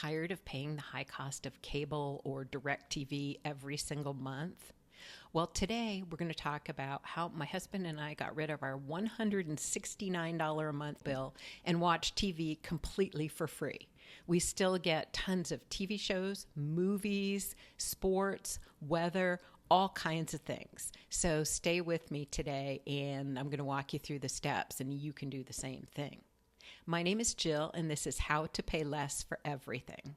tired of paying the high cost of cable or DirectTV every single month? Well, today we're going to talk about how my husband and I got rid of our $169 a month bill and watch TV completely for free. We still get tons of TV shows, movies, sports, weather, all kinds of things. So stay with me today and I'm going to walk you through the steps and you can do the same thing. My name is Jill and this is How to Pay Less for Everything.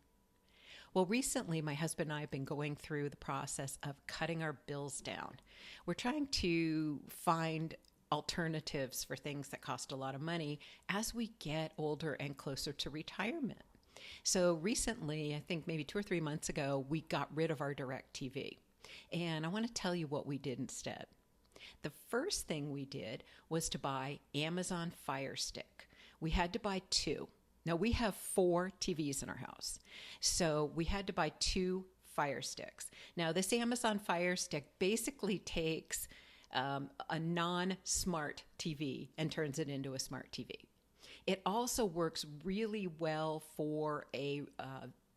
Well, recently, my husband and I have been going through the process of cutting our bills down. We're trying to find alternatives for things that cost a lot of money as we get older and closer to retirement. So recently, I think maybe 2 or 3 months ago, we got rid of our DirectTV. And I want to tell you what we did instead. The first thing we did was to buy Amazon Fire Stick. We had to buy 2. Now, we have 4 TVs in our house, so we had to buy 2 Fire Sticks. Now, this Amazon Fire Stick basically takes a non-smart TV and turns it into a smart TV. It also works really well for a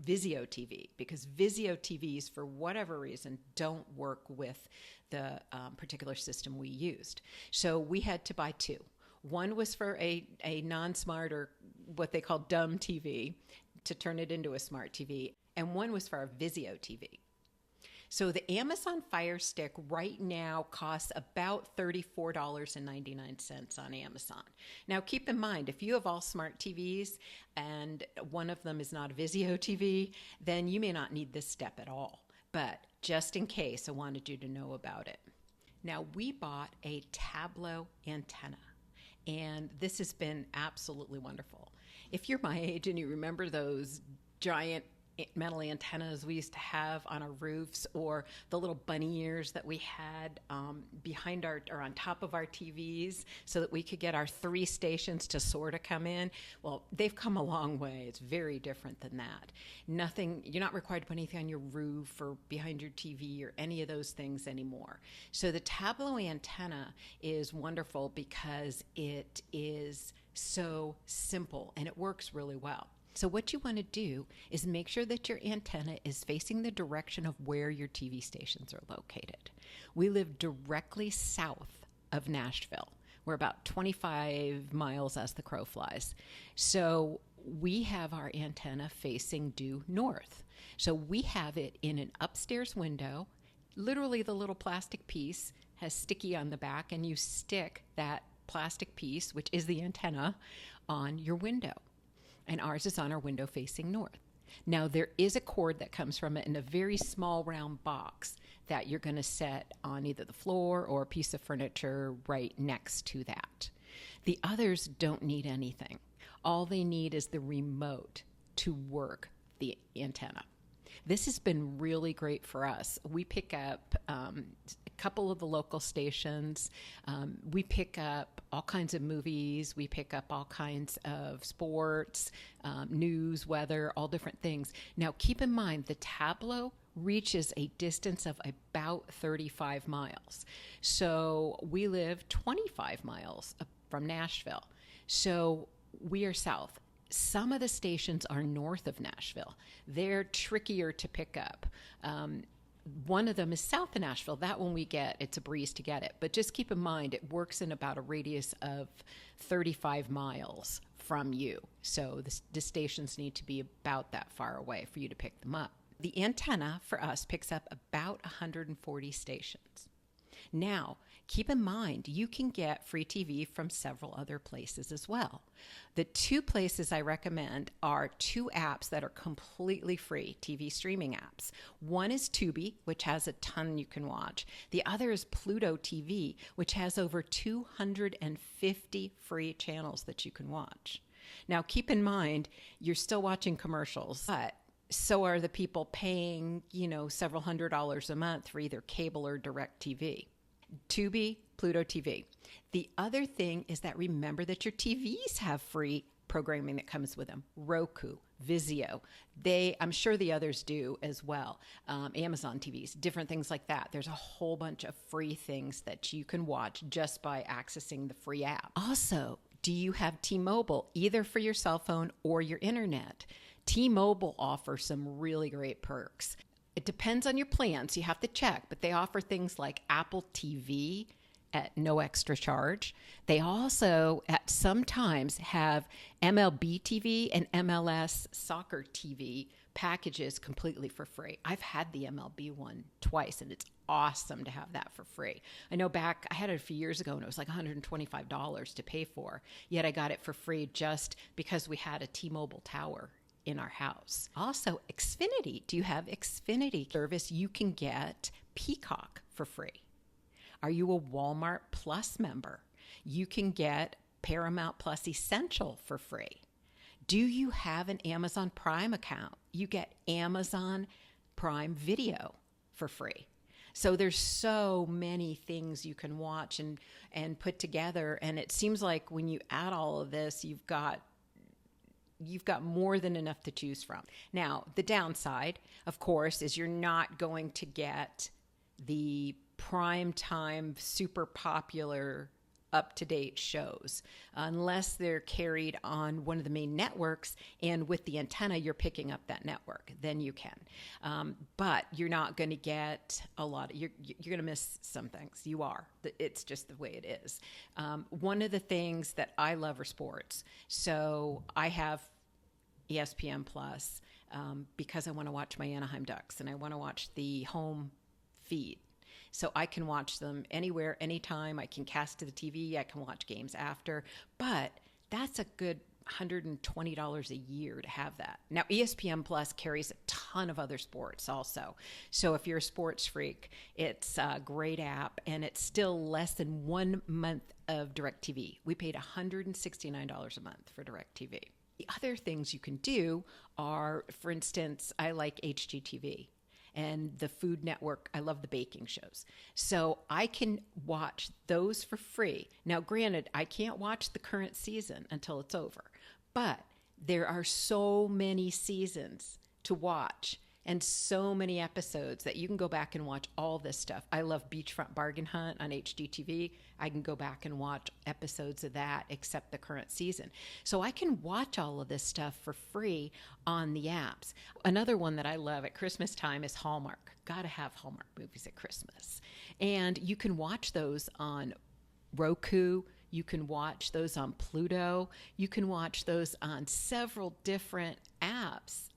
Vizio TV because Vizio TVs, for whatever reason, don't work with the particular system we used. So we had to buy 2. One was for a non-smart or what they call dumb TV to turn it into a smart TV, and one was for a Vizio TV. So the Amazon Fire Stick right now costs about $34.99 on Amazon. Now keep in mind, if you have all smart TVs and one of them is not a Vizio TV, then you may not need this step at all. But just in case, I wanted you to know about it. Now we bought a Tableau antenna. And this has been absolutely wonderful. If you're my age and you remember those giant metal antennas we used to have on our roofs or the little bunny ears that we had behind or on top of our TVs so that we could get our 3 stations to sort of come in, well, they've come a long way. It's very different than that. You're not required to put anything on your roof or behind your TV or any of those things anymore. So the Tableau antenna is wonderful because it is so simple and it works really well. So what you want to do is make sure that your antenna is facing the direction of where your TV stations are located. We live directly south of Nashville. We're about 25 miles as the crow flies. So we have our antenna facing due north. So we have it in an upstairs window. Literally the little plastic piece has sticky on the back and you stick that plastic piece, which is the antenna, on your window. And ours is on our window facing north. Now, there is a cord that comes from it in a very small round box that you're going to set on either the floor or a piece of furniture right next to that. The others don't need anything. All they need is the remote to work the antenna. This has been really great for us. We pick up a couple of the local stations. We pick up all kinds of movies. We pick up all kinds of sports, news, weather, all different things. Now, keep in mind, the Tableau reaches a distance of about 35 miles. So we live 25 miles from Nashville. So we are south. Some of the stations are north of Nashville. They're trickier to pick up. One of them is south of Nashville. That one it's a breeze to get it. But just keep in mind, it works in about a radius of 35 miles from you. So the stations need to be about that far away for you to pick them up. The antenna for us picks up about 140 stations. Now, keep in mind, you can get free TV from several other places as well. The 2 places I recommend are 2 apps that are completely free, TV streaming apps. One is Tubi, which has a ton you can watch. The other is Pluto TV, which has over 250 free channels that you can watch. Now, keep in mind, you're still watching commercials, but so are the people paying, several $100s a month for either cable or DirectTV. Tubi, Pluto TV. The other thing is that remember that your TVs have free programming that comes with them. Roku, Vizio. I'm sure the others do as well. Amazon TVs, different things like that. There's a whole bunch of free things that you can watch just by accessing the free app. Also, do you have T-Mobile, either for your cell phone or your internet? T-Mobile offers some really great perks. It depends on your plans. You have to check, but they offer things like Apple TV at no extra charge. They also at sometimes have MLB TV and MLS soccer TV packages completely for free. I've had the MLB one twice, and it's awesome to have that for free. I know I had it a few years ago, and it was like $125 to pay for, yet I got it for free just because we had a T-Mobile tower in our house. Also, Xfinity. Do you have Xfinity service? You can get Peacock for free. Are you a Walmart Plus member? You can get Paramount Plus Essential for free. Do you have an Amazon Prime account? You get Amazon Prime Video for free. So there's so many things you can watch and put together. And it seems like when you add all of this, you've got more than enough to choose from. Now, the downside, of course, is you're not going to get the prime time, super popular, up-to-date shows unless they're carried on one of the main networks, and with the antenna you're picking up that network, then you can. But you're not going to get a lot. You're going to miss some things. You are. It's just the way it is. One of the things that I love are sports. So I have ESPN Plus because I want to watch my Anaheim Ducks and I want to watch the home feed. So I can watch them anywhere, anytime. I can cast to the TV. I can watch games after. But that's a good $120 a year to have that. Now, ESPN Plus carries a ton of other sports also. So if you're a sports freak, it's a great app, and it's still less than 1 month of DirectTV. We paid $169 a month for DirectTV. The other things you can do are, for instance, I like HGTV. And the Food Network, I love the baking shows. So I can watch those for free. Now, granted, I can't watch the current season until it's over, but there are so many seasons to watch and so many episodes that you can go back and watch all this stuff. I love Beachfront Bargain Hunt on HGTV. I can go back and watch episodes of that except the current season. So I can watch all of this stuff for free on the apps. Another one that I love at Christmas time is Hallmark. Gotta have Hallmark movies at Christmas. And you can watch those on Roku. You can watch those on Pluto. You can watch those on several different apps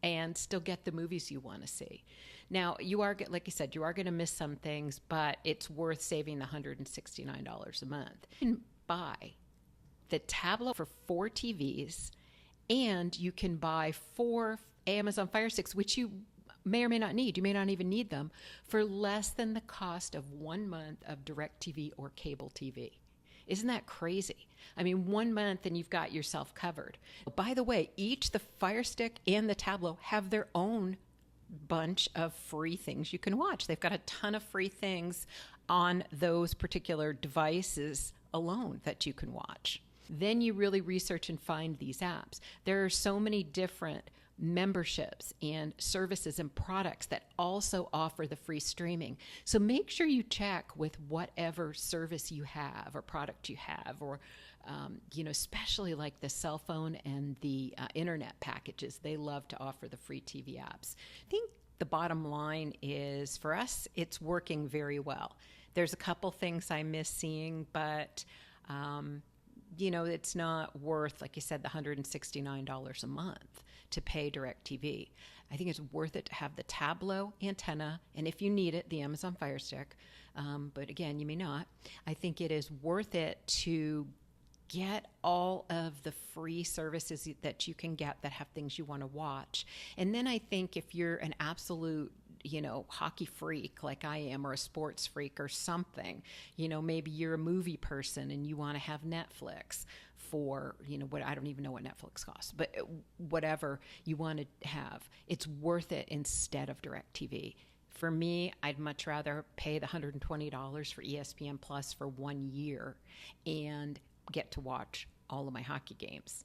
and still get the movies you want to see. Now, you are, like I said, you are going to miss some things, but it's worth saving the $169 a month. You can buy the tablet for 4 TVs, and you can buy 4 Amazon Fire Sticks, which you may or may not need. You may not even need them, for less than the cost of 1 month of DirectTV or cable TV. Isn't that crazy? I mean, 1 month and you've got yourself covered. By the way, each the Fire Stick and the Tableau have their own bunch of free things you can watch. They've got a ton of free things on those particular devices alone that you can watch. Then you really research and find these apps. There are so many different memberships and services and products that also offer the free streaming. So make sure you check with whatever service you have or product you have, or especially like the cell phone and the internet packages. They love to offer the free TV apps. I think the bottom line is, for us, it's working very well. There's a couple things I miss seeing, but it's not worth, like you said, the $169 a month to pay DirectTV. I think it's worth it to have the Tableau antenna, and if you need it, the Amazon Fire Stick. But again, you may not. I think it is worth it to get all of the free services that you can get that have things you want to watch. And then I think if you're an absolute hockey freak like I am, or a sports freak or something, maybe you're a movie person and you want to have Netflix for, what, I don't even know what Netflix costs, but whatever you want to have, it's worth it instead of DirectTV. For me, I'd much rather pay the $120 for ESPN Plus for 1 year and get to watch all of my hockey games.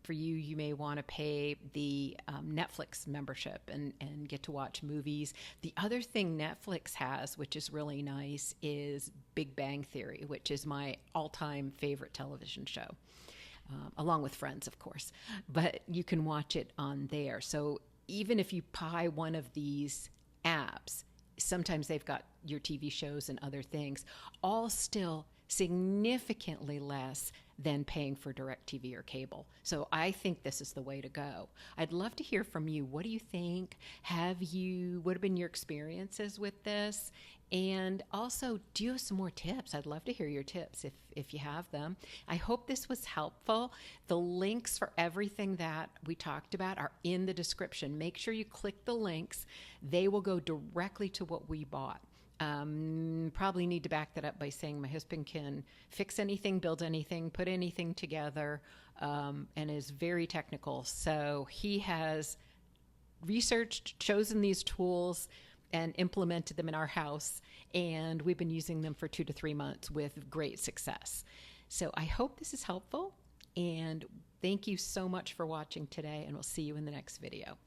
For you, you may want to pay the Netflix membership and get to watch movies. The other thing Netflix has, which is really nice, is Big Bang Theory, which is my all-time favorite television show. along with friends, of course. But you can watch it on there. So even if you buy one of these apps, sometimes they've got your TV shows and other things, all still significantly less than paying for DirectTV or cable. So I think this is the way to go. I'd love to hear from you. What do you think? What have been your experiences with this? And also, do you have some more tips? I'd love to hear your tips if you have them. I hope this was helpful. The links for everything that we talked about are in the description. Make sure you click the links. They will go directly to what we bought. Probably need to back that up by saying my husband can fix anything, build anything, put anything together, and is very technical. So he has researched, chosen these tools, and implemented them in our house, and we've been using them for 2 to 3 months with great success. So I hope this is helpful, and thank you so much for watching today, and we'll see you in the next video.